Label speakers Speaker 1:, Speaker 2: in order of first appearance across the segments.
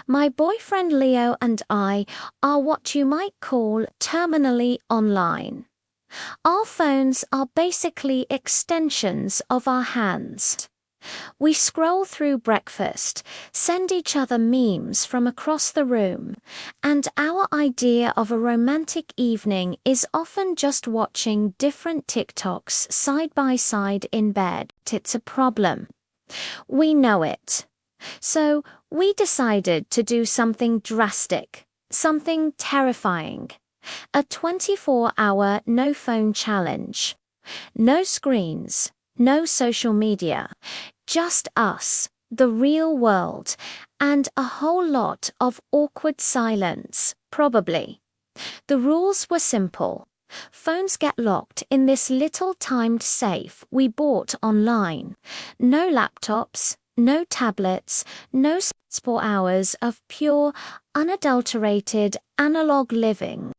Speaker 1: My boyfriend Leo and I are what you might call terminally online. Our phones are basically extensions of our hands. We scroll through breakfast, send each other memes from across the room, and our idea of a romantic evening is often just watching different TikToks side by side in bed. It's a problem. We know it. So we decided to do something drastic, something terrifying. A 24-hour no-phone challenge. No screens, no social media, just us, the real world, and a whole lot of awkward silence, probably. The rules were simple. Phones get locked in this little timed safe we bought online. No laptops, no tablets, no 4 hours of pure, unadulterated analog living.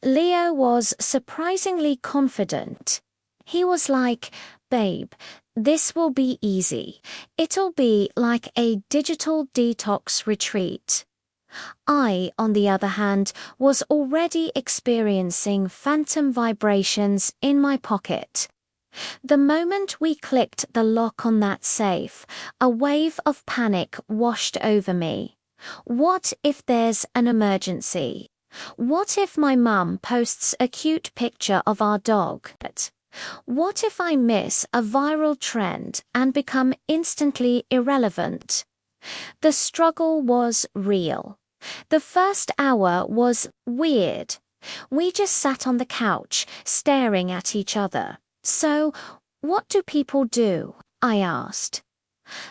Speaker 1: Leo was surprisingly confident. He was like, "Babe, this will be easy. It'll be like a digital detox retreat." I, on the other hand, was already experiencing phantom vibrations in my pocket. The moment we clicked the lock on that safe, a wave of panic washed over me. What if there's an emergency? What if my mum posts a cute picture of our dog? What if I miss a viral trend and become instantly irrelevant? The struggle was real. The first hour was weird. We just sat on the couch, staring at each other. "So, what do people do?" I asked.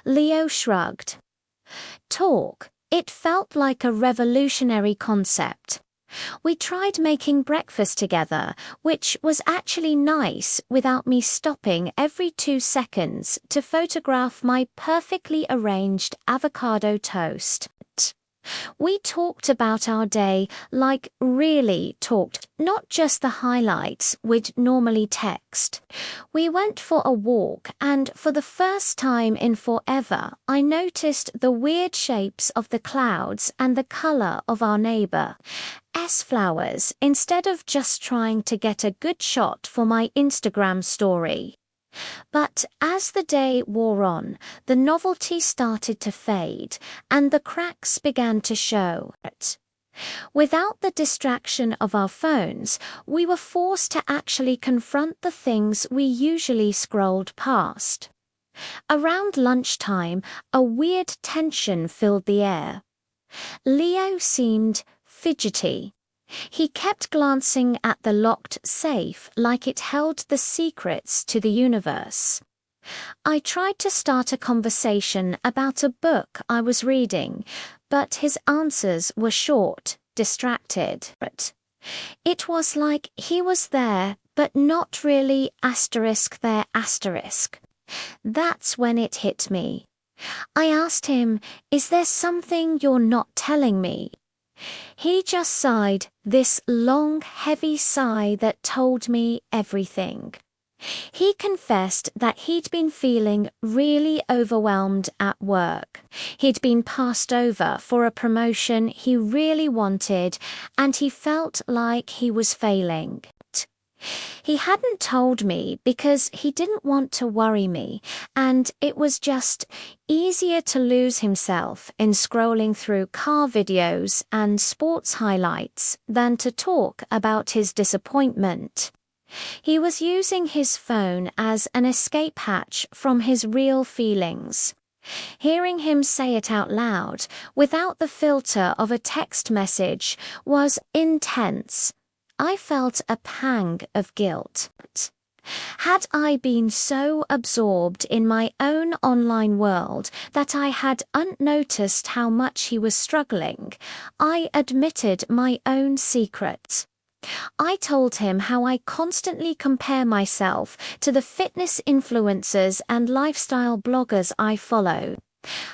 Speaker 1: Leo shrugged. "Talk." It felt like a revolutionary concept. We tried making breakfast together, which was actually nice without me stopping every 2 seconds to photograph my perfectly arranged avocado toast. We talked about our day, like really talked, not just the highlights we'd normally text. We went for a walk, and for the first time in forever, I noticed the weird shapes of the clouds and the color of our neighbor's flowers instead of just trying to get a good shot for my Instagram story. But as the day wore on, the novelty started to fade, and the cracks began to show. Without the distraction of our phones, we were forced to actually confront the things we usually scrolled past. Around lunchtime, a weird tension filled the air. Leo seemed fidgety. He kept glancing at the locked safe like it held the secrets to the universe. I tried to start a conversation about a book I was reading, but his answers were short, distracted. It was like he was there, but not really there. That's when it hit me. I asked him, "Is there something you're not telling me?" He just sighed, this long, heavy sigh that told me everything. He confessed that he'd been feeling really overwhelmed at work. He'd been passed over for a promotion he really wanted, and he felt like he was failing. He hadn't told me because he didn't want to worry me, and it was just easier to lose himself in scrolling through car videos and sports highlights than to talk about his disappointment. He was using his phone as an escape hatch from his real feelings. Hearing him say it out loud, without the filter of a text message, was intense. I felt a pang of guilt. Had I been so absorbed in my own online world that I had unnoticed how much he was struggling? I admitted my own secrets. I told him how I constantly compare myself to the fitness influencers and lifestyle bloggers I follow.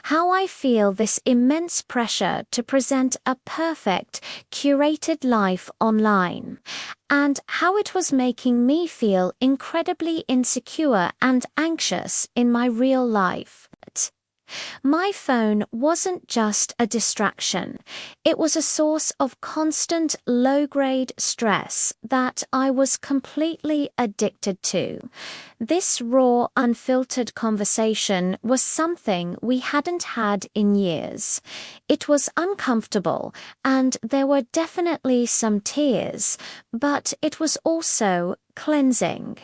Speaker 1: How I feel this immense pressure to present a perfect, curated life online, and how it was making me feel incredibly insecure and anxious in my real life. My phone wasn't just a distraction. It was a source of constant low-grade stress that I was completely addicted to. This raw, unfiltered conversation was something we hadn't had in years. It was uncomfortable, and there were definitely some tears, but it was also cleansing.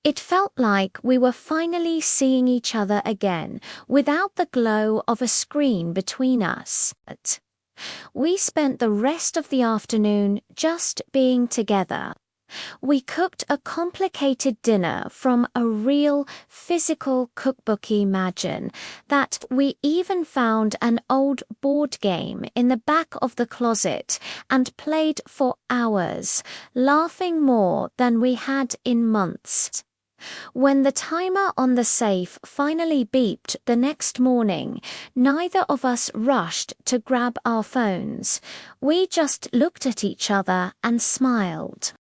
Speaker 1: It felt like we were finally seeing each other again, without the glow of a screen between us. We spent the rest of the afternoon just being together. We cooked a complicated dinner from a real physical cookbook. Imagine that. We even found an old board game in the back of the closet and played for hours, laughing more than we had in months. When the timer on the safe finally beeped the next morning, neither of us rushed to grab our phones. We just looked at each other and smiled.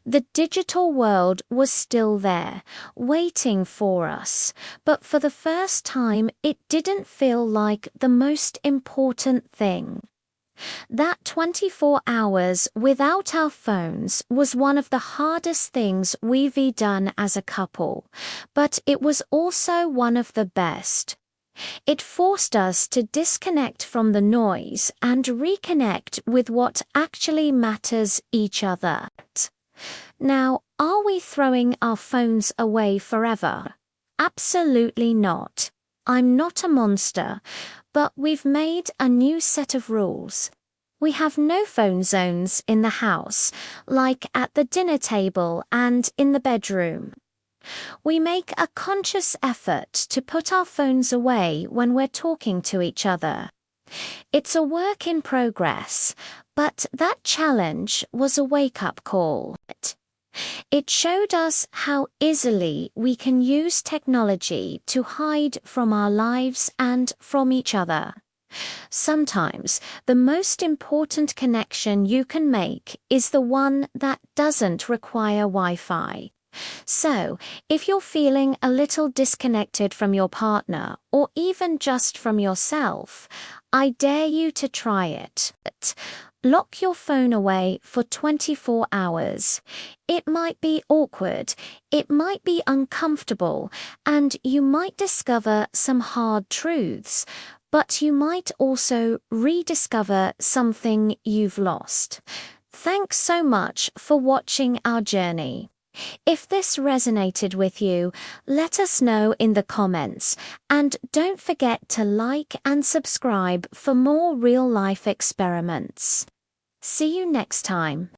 Speaker 1: The digital world was still there, waiting for us, but for the first time it didn't feel like the most important thing. That 24 hours without our phones was one of the hardest things we've done as a couple, but it was also one of the best. It forced us to disconnect from the noise and reconnect with what actually matters each other. Now, are we throwing our phones away forever? Absolutely not. I'm not a monster, but we've made a new set of rules. We have no phone zones in the house, like at the dinner table and in the bedroom. We make a conscious effort to put our phones away when we're talking to each other. It's a work in progress, but that challenge was a wake-up call. It showed us how easily we can use technology to hide from our lives and from each other. Sometimes the most important connection you can make is the one that doesn't require Wi-Fi. So, if you're feeling a little disconnected from your partner, or even just from yourself, I dare you to try it. Lock your phone away for 24 hours. It might be awkward, it might be uncomfortable, and you might discover some hard truths, but you might also rediscover something you've lost. Thanks so much for watching our journey. If this resonated with you, let us know in the comments, and don't forget to like and subscribe for more real-life experiments. See you next time.